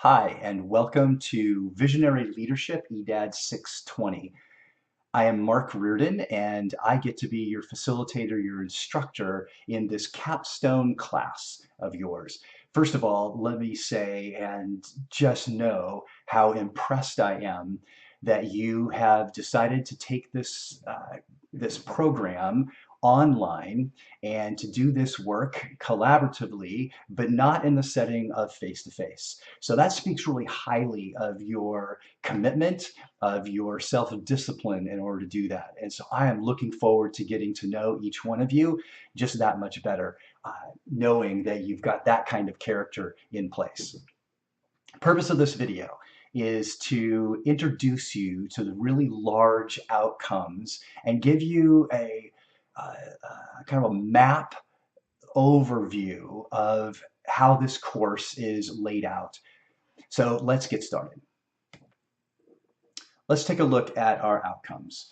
Hi, and welcome to Visionary Leadership EDAD 620. I am Mark Reardon, and I get to be your facilitator, your instructor in this capstone class of yours. First of all, let me say and just know how impressed I am that you have decided to take this program online and to do this work collaboratively, but not in the setting of face-to-face. So that speaks really highly of your commitment, of your self-discipline in order to do that. And so I am looking forward to getting to know each one of you just that much better, knowing that you've got that kind of character in place. The purpose of this video is to introduce you to the really large outcomes and give you a kind of a map overview of how this course is laid out. So let's get started. Let's take a look at our outcomes.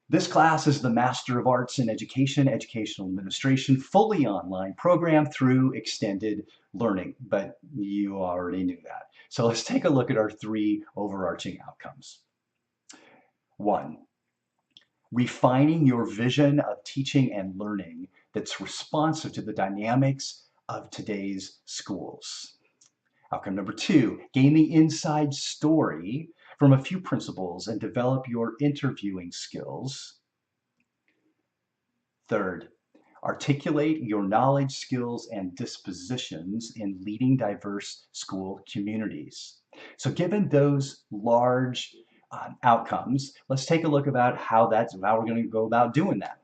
This class is the Master of Arts in Education, Educational Administration, fully online program through extended learning, but you already knew that. So let's take a look at our three overarching outcomes. 1, refining your vision of teaching and learning that's responsive to the dynamics of today's schools. Outcome number 2, gain the inside story from a few principles and develop your interviewing skills. 3rd, articulate your knowledge, skills, and dispositions in leading diverse school communities. So given those large outcomes, let's take a look about how we're going to go about doing that.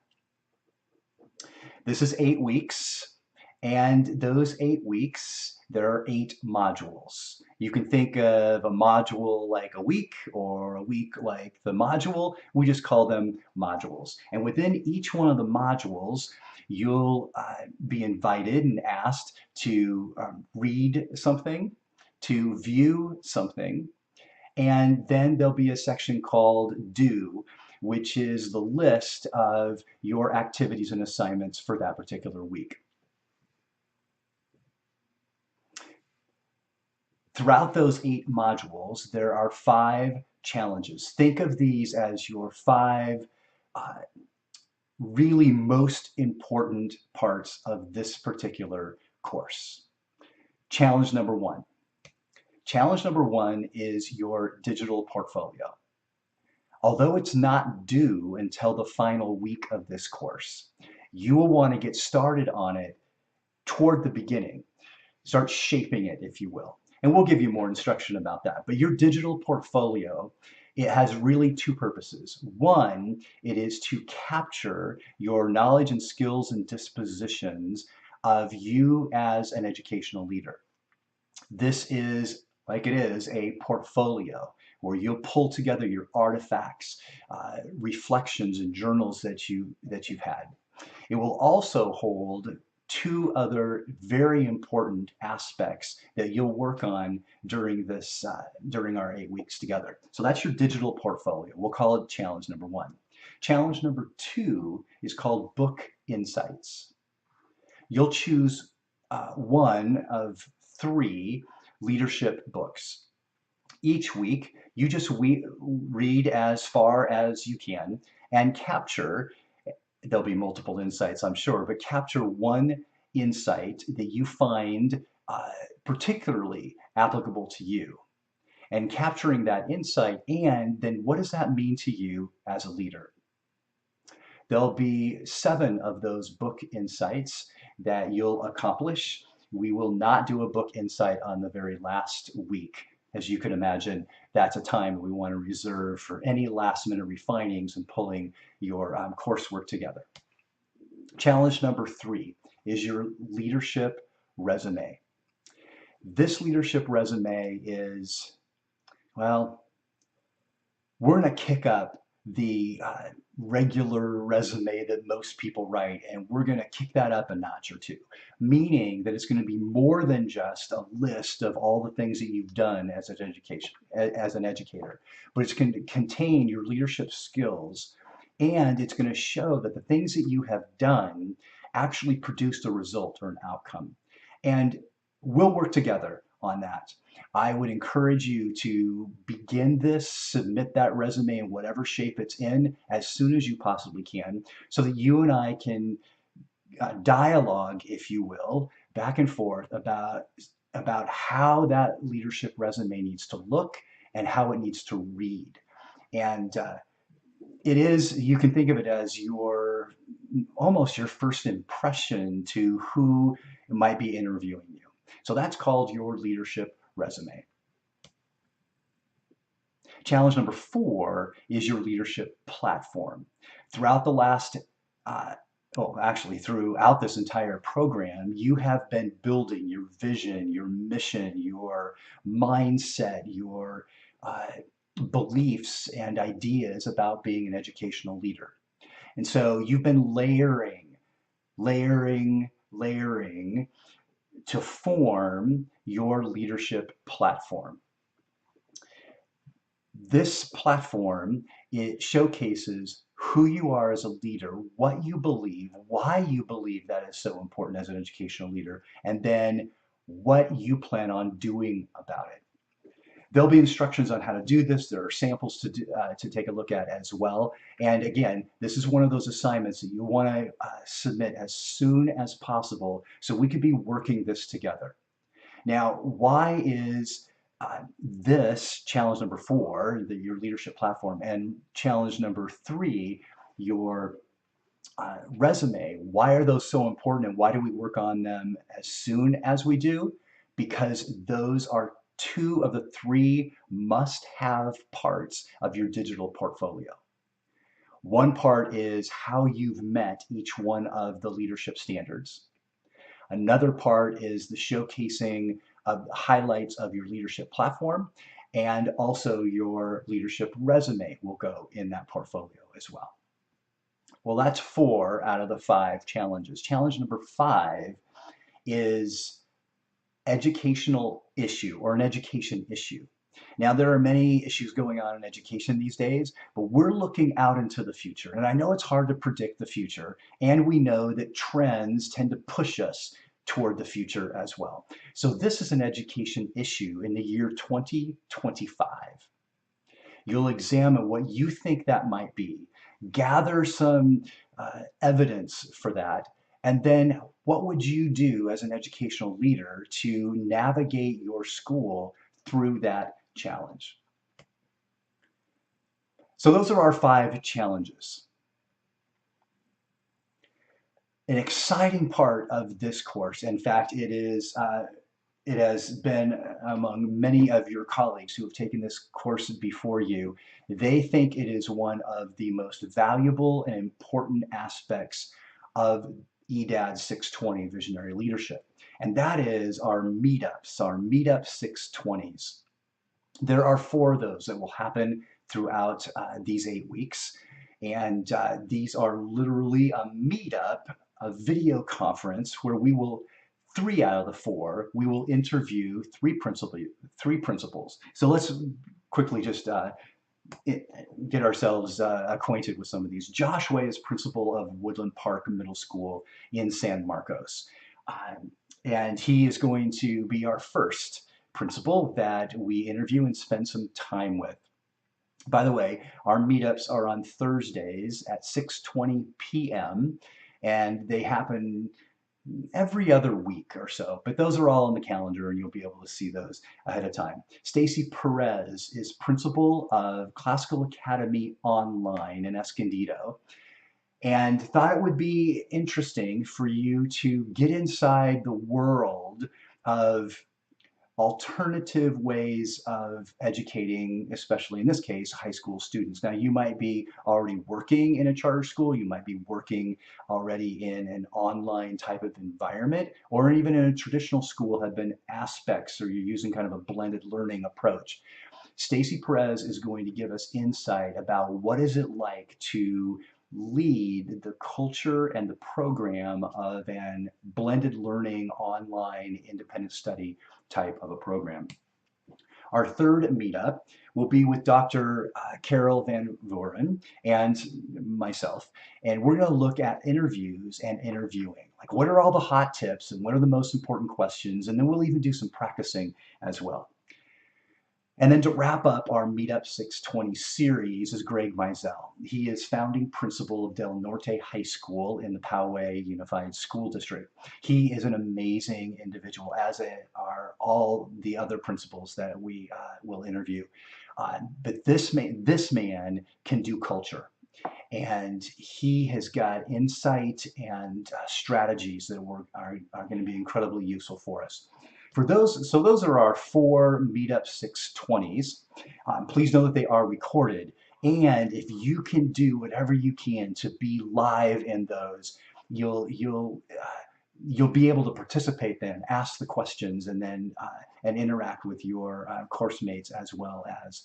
This is 8 weeks, and those 8 weeks, there are 8 modules. You can think of a module like a week or a week like the module. We just call them modules. And within each one of the modules, you'll be invited and asked to read something, to view something, and then there'll be a section called Do, which is the list of your activities and assignments for that particular week. Throughout those 8 modules, there are 5 challenges. Think of these as your 5 really most important parts of this particular course. Challenge number 1. Challenge number 1 is your digital portfolio. Although it's not due until the final week of this course, you will want to get started on it toward the beginning. Start shaping it, if you will. And we'll give you more instruction about that. But your digital portfolio, it has really 2 purposes. 1, it is to capture your knowledge and skills and dispositions of you as an educational leader. This is, like it is, a portfolio where you'll pull together your artifacts, reflections, and journals that you've had. It will also hold 2 other very important aspects that you'll work on during our 8 weeks together. So that's your digital portfolio. We'll call it challenge number 1. Challenge number 2 is called Book Insights. You'll choose one of 3 leadership books. Each week, you just read as far as you can and capture, there'll be multiple insights, I'm sure, but capture one insight that you find particularly applicable to you. And capturing that insight, and then what does that mean to you as a leader? There'll be 7 of those book insights that you'll accomplish. We will not do a book insight on the very last week. As you can imagine, that's a time we want to reserve for any last minute refinings and pulling your coursework together. Challenge number 3 is your leadership resume. This leadership resume is, well, we're going to kick up the regular resume that most people write, and we're going to kick that up a notch or 2, meaning that it's going to be more than just a list of all the things that you've done as an educator, but it's going to contain your leadership skills, and it's going to show that the things that you have done actually produced a result or an outcome. And we'll work together on that. I would encourage you to begin this, submit that resume in whatever shape it's in as soon as you possibly can, so that you and I can dialogue, if you will, back and forth about how that leadership resume needs to look and how it needs to read. And it is, you can think of it as your almost your first impression to who might be interviewing you. So that's called your leadership resume. Challenge number 4 is your leadership platform. Throughout the last, actually throughout this entire program, you have been building your vision, your mission, your mindset, your beliefs and ideas about being an educational leader. And so you've been layering to form your leadership platform. This platform, it showcases who you are as a leader, what you believe, why you believe that is so important as an educational leader, and then what you plan on doing about it. There'll be instructions on how to do this. There are samples to take a look at as well. And again, this is one of those assignments that you want to submit as soon as possible so we can be working this together. Now, why is this challenge number 4, your leadership platform, and challenge number 3, your resume, why are those so important and why do we work on them as soon as we do? Because those are 2 of the 3 must-have parts of your digital portfolio. One part is how you've met each one of the leadership standards. Another part is the showcasing of highlights of your leadership platform, and also your leadership resume will go in that portfolio as well. Well, that's 4 out of the 5 challenges. Challenge number 5 is educational issue or an education issue. Now, there are many issues going on in education these days, but we're looking out into the future. And I know it's hard to predict the future, and we know that trends tend to push us toward the future as well. So this is an education issue in the year 2025. You'll examine what you think that might be, gather some evidence for that, and then what would you do as an educational leader to navigate your school through that challenge? So those are our 5 challenges. An exciting part of this course, in fact, it has been among many of your colleagues who have taken this course before you, they think it is one of the most valuable and important aspects of EDAD 620 Visionary Leadership. And that is our meetups, our Meetup 620s. There are 4 of those that will happen throughout these 8 weeks. And these are literally a meetup, a video conference where we will 3 out of the 4, we will interview 3 principals. So let's quickly just get ourselves acquainted with some of these. Josh Way is principal of Woodland Park Middle School in San Marcos. And he is going to be our first principal that we interview and spend some time with. By the way, our meetups are on Thursdays at 6:20 p.m. and they happen every other week or so, but those are all on the calendar and you'll be able to see those ahead of time. Stacy Perez is principal of Classical Academy Online in Escondido, and thought it would be interesting for you to get inside the world of alternative ways of educating, especially in this case, high school students. Now, you might be already working in a charter school, you might be working already in an online type of environment, or even in a traditional school have been aspects, or you're using kind of a blended learning approach. Stacy Perez is going to give us insight about what is it like to lead the culture and the program of an blended learning online independent study type of a program. Our third meetup will be with Dr. Carol Van Voren and myself, and we're going to look at interviews and interviewing. Like, what are all the hot tips and what are the most important questions? And then we'll even do some practicing as well. And then to wrap up our Meetup 620 series is Greg Mizell. He is founding principal of Del Norte High School in the Poway Unified School District. He is an amazing individual, as are all the other principals that we will interview. But this man can do culture. And he has got insight and strategies that are going to be incredibly useful for us. For those, so those are our 4 Meetup 620s. Please know that they are recorded. And if you can do whatever you can to be live in those, you'll be able to participate then, ask the questions, and then and interact with your course mates as well as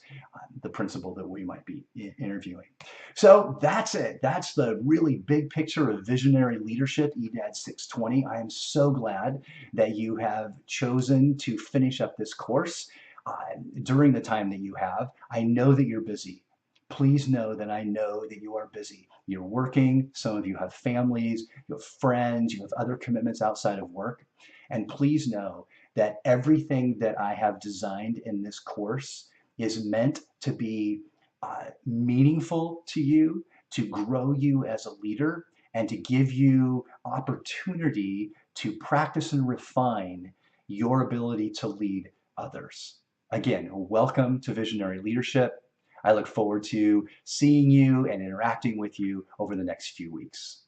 the principal that we might be interviewing. So that's it. That's the really big picture of visionary leadership, EDAD 620. I am so glad that you have chosen to finish up this course during the time that you have. I know that you're busy. Please know that I know that you are busy. You're working, some of you have families, you have friends, you have other commitments outside of work. And please know that everything that I have designed in this course is meant to be meaningful to you, to grow you as a leader, and to give you opportunity to practice and refine your ability to lead others. Again, welcome to Visionary Leadership. I look forward to seeing you and interacting with you over the next few weeks.